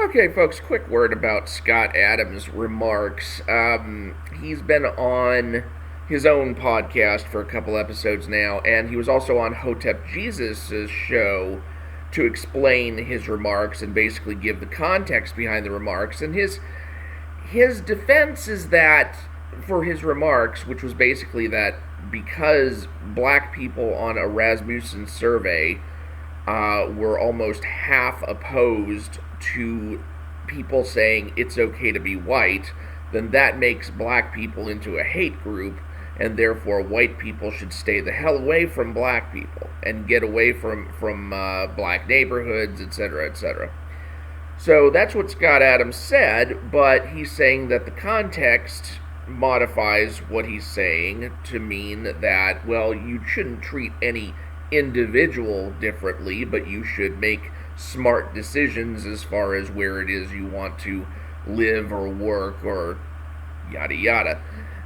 Okay, folks, quick word about Scott Adams' remarks. He's been on his own podcast for a couple episodes now, and he was also on Hotep Jesus' show to explain his remarks and basically give the context behind the remarks. And his defense is that for his remarks, which was basically that because black people on a Rasmussen survey were almost half opposed to people saying it's okay to be white, then that makes black people into a hate group, and therefore white people should stay the hell away from black people and get away from black neighborhoods, etc., etc. So that's what Scott Adams said, but he's saying that the context modifies what he's saying to mean that, well, you shouldn't treat any individual differently, but you should make smart decisions as far as where it is you want to live or work or yada yada.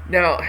Now,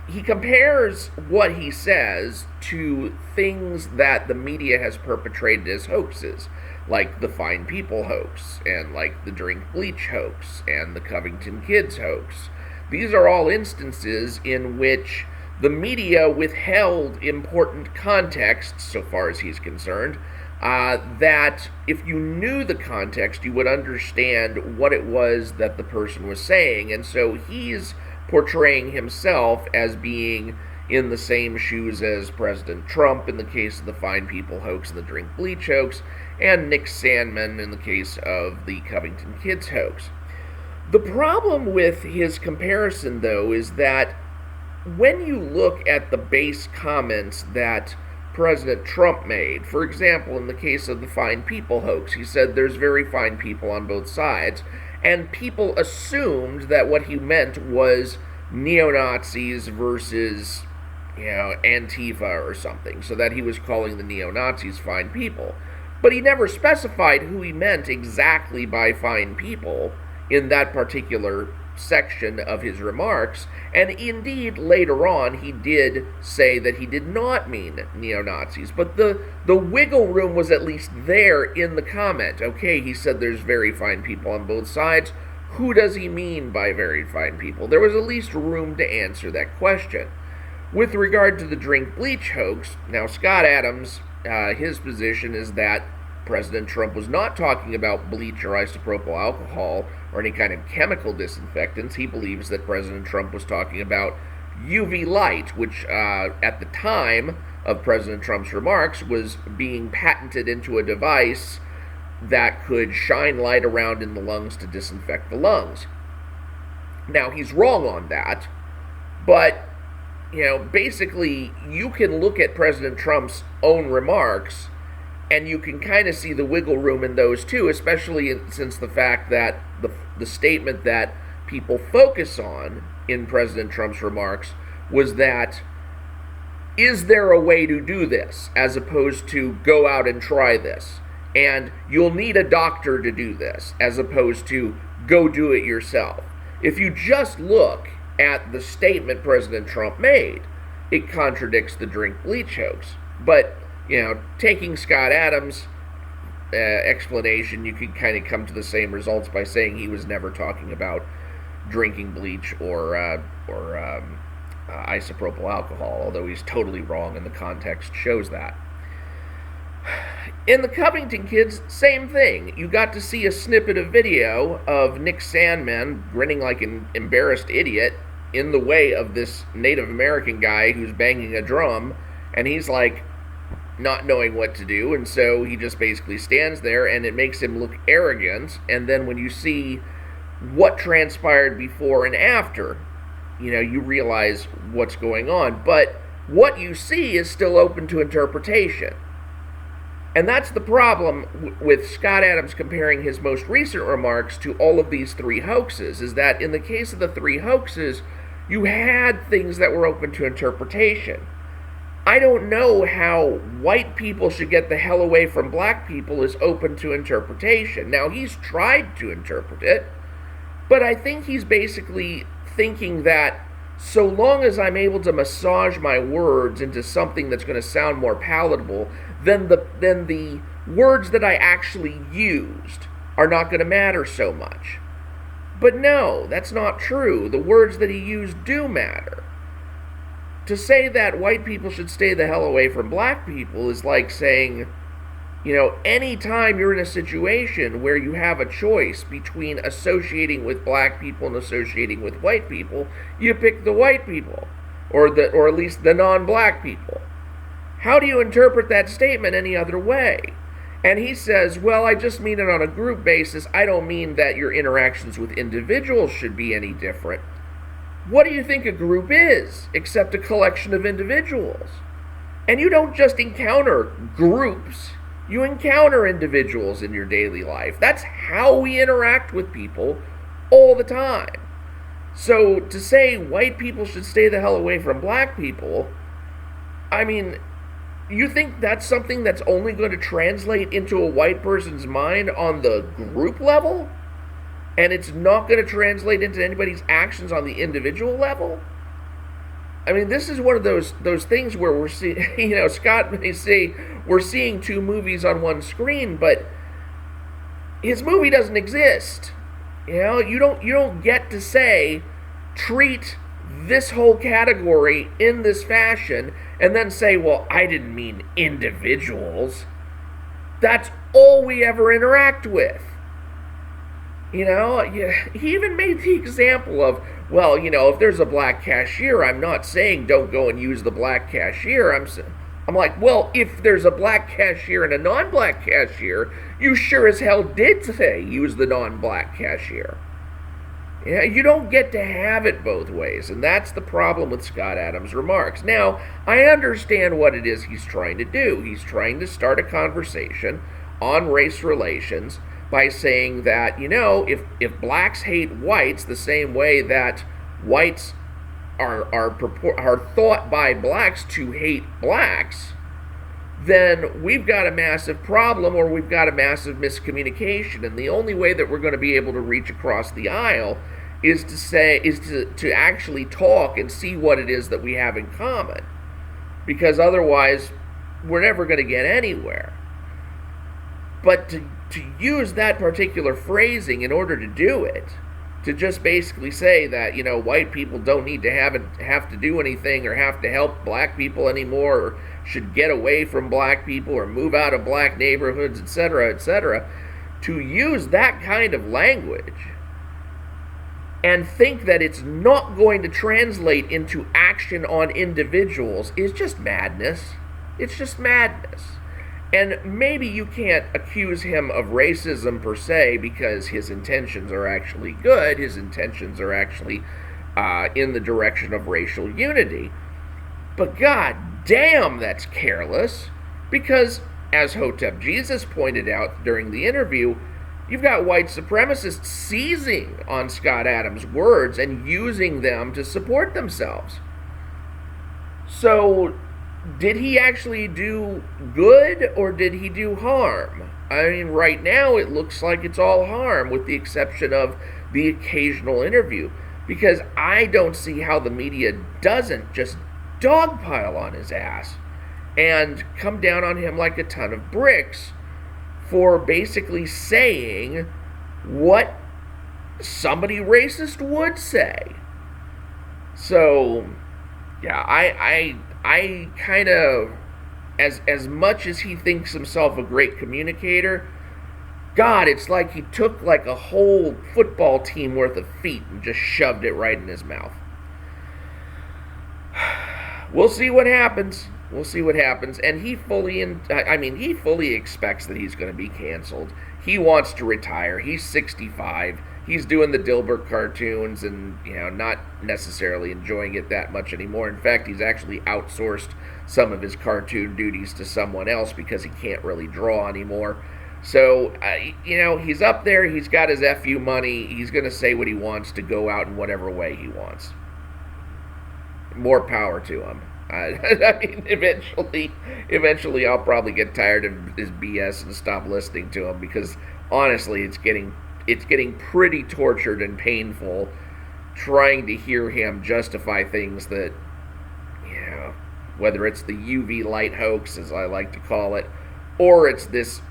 he compares what he says to things that the media has perpetrated as hoaxes, like the Fine People hoax, and like the Drink Bleach hoax, and the Covington Kids hoax. These are all instances in which the media withheld important context, so far as he's concerned, that if you knew the context, you would understand what it was that the person was saying. And so he's portraying himself as being in the same shoes as President Trump in the case of the Fine People hoax and the Drink Bleach hoax, and Nick Sandmann in the case of the Covington Kids hoax. The problem with his comparison, though, is that when you look at the base comments that President Trump made, for example, in the case of the Fine People hoax, he said there's very fine people on both sides, and people assumed that what he meant was neo-Nazis versus, Antifa or something, so that he was calling the neo-Nazis fine people. But he never specified who he meant exactly by fine people in that particular section of his remarks, and indeed later on he did say that he did not mean neo-Nazis, but the wiggle room was at least there in the comment. Okay, he said there's very fine people on both sides. Who does he mean by very fine people? There was at least room to answer that question. With regard to the Drink Bleach hoax, now Scott Adams, his position is that President Trump was not talking about bleach or isopropyl alcohol or any kind of chemical disinfectants. He believes that President Trump was talking about UV light, which at the time of President Trump's remarks was being patented into a device that could shine light around in the lungs to disinfect the lungs. Now, he's wrong on that, but, basically you can look at President Trump's own remarks and you can kind of see the wiggle room in those too, especially since the fact that the statement that people focus on in President Trump's remarks was that, is there a way to do this, as opposed to go out and try this? And you'll need a doctor to do this, as opposed to go do it yourself. If you just look at the statement President Trump made, it contradicts the Drink Bleach hoax. But taking Scott Adams' explanation, you could kind of come to the same results by saying he was never talking about drinking bleach or isopropyl alcohol, although he's totally wrong and the context shows that. In the Covington Kids, same thing. You got to see a snippet of video of Nick Sandmann grinning like an embarrassed idiot in the way of this Native American guy who's banging a drum, and he's like, not knowing what to do, and so he just basically stands there, and it makes him look arrogant. And then when you see what transpired before and after, you realize what's going on. But what you see is still open to interpretation. And that's the problem with Scott Adams comparing his most recent remarks to all of these three hoaxes, is that in the case of the three hoaxes, you had things that were open to interpretation. I don't know how white people should get the hell away from black people is open to interpretation. Now, he's tried to interpret it, but I think he's basically thinking that so long as I'm able to massage my words into something that's going to sound more palatable, then the words that I actually used are not going to matter so much. But no, that's not true. The words that he used do matter. To say that white people should stay the hell away from black people is like saying, anytime you're in a situation where you have a choice between associating with black people and associating with white people, you pick the white people, or at least the non-black people. How do you interpret that statement any other way? And he says, well, I just mean it on a group basis. I don't mean that your interactions with individuals should be any different. What do you think a group is, except a collection of individuals? And you don't just encounter groups, you encounter individuals in your daily life. That's how we interact with people all the time. So to say white people should stay the hell away from black people, I mean, you think that's something that's only going to translate into a white person's mind on the group level? And it's not going to translate into anybody's actions on the individual level? I mean, this is one of those things where we're seeing, Scott may say we're seeing two movies on one screen, but his movie doesn't exist. You don't get to say, treat this whole category in this fashion, and then say, well, I didn't mean individuals. That's all we ever interact with. He even made the example of, well, if there's a black cashier, I'm not saying don't go and use the black cashier. I'm like, well, if there's a black cashier and a non-black cashier, you sure as hell did say use the non-black cashier. You don't get to have it both ways, and that's the problem with Scott Adams' remarks. Now, I understand what it is he's trying to do. He's trying to start a conversation on race relations by saying that, if blacks hate whites the same way that whites are thought by blacks to hate blacks, then we've got a massive problem, or we've got a massive miscommunication. And the only way that we're going to be able to reach across the aisle is to actually talk and see what it is that we have in common. Because otherwise, we're never going to get anywhere. But to use that particular phrasing in order to do it, to just basically say that, white people don't need to have to do anything or have to help black people anymore, or should get away from black people or move out of black neighborhoods, etc., to use that kind of language and think that it's not going to translate into action on individuals is just madness. It's just madness. And maybe you can't accuse him of racism per se because his intentions are actually good. His intentions are actually in the direction of racial unity. But god damn, that's careless. Because, as Hotep Jesus pointed out during the interview, you've got white supremacists seizing on Scott Adams' words and using them to support themselves. So, did he actually do good, or did he do harm? I mean, right now it looks like it's all harm, with the exception of the occasional interview, because I don't see how the media doesn't just dogpile on his ass and come down on him like a ton of bricks for basically saying what somebody racist would say. So, yeah, I kind of, as much as he thinks himself a great communicator, God, it's like he took like a whole football team worth of feet and just shoved it right in his mouth. We'll see what happens. We'll see what happens. And he fully expects that he's going to be canceled. He wants to retire. He's 65. He's doing the Dilbert cartoons and, not necessarily enjoying it that much anymore. In fact, he's actually outsourced some of his cartoon duties to someone else because he can't really draw anymore. So, he's up there. He's got his FU money. He's going to say what he wants to go out in whatever way he wants. More power to him. I mean, eventually I'll probably get tired of his BS and stop listening to him, because honestly, it's getting pretty tortured and painful trying to hear him justify things that, whether it's the UV light hoax, as I like to call it, or it's this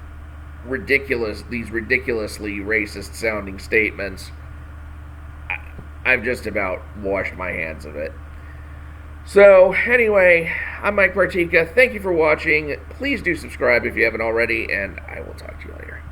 these ridiculously racist sounding statements, I've just about washed my hands of it. So, anyway, I'm Mike Partika. Thank you for watching. Please do subscribe if you haven't already, and I will talk to you later.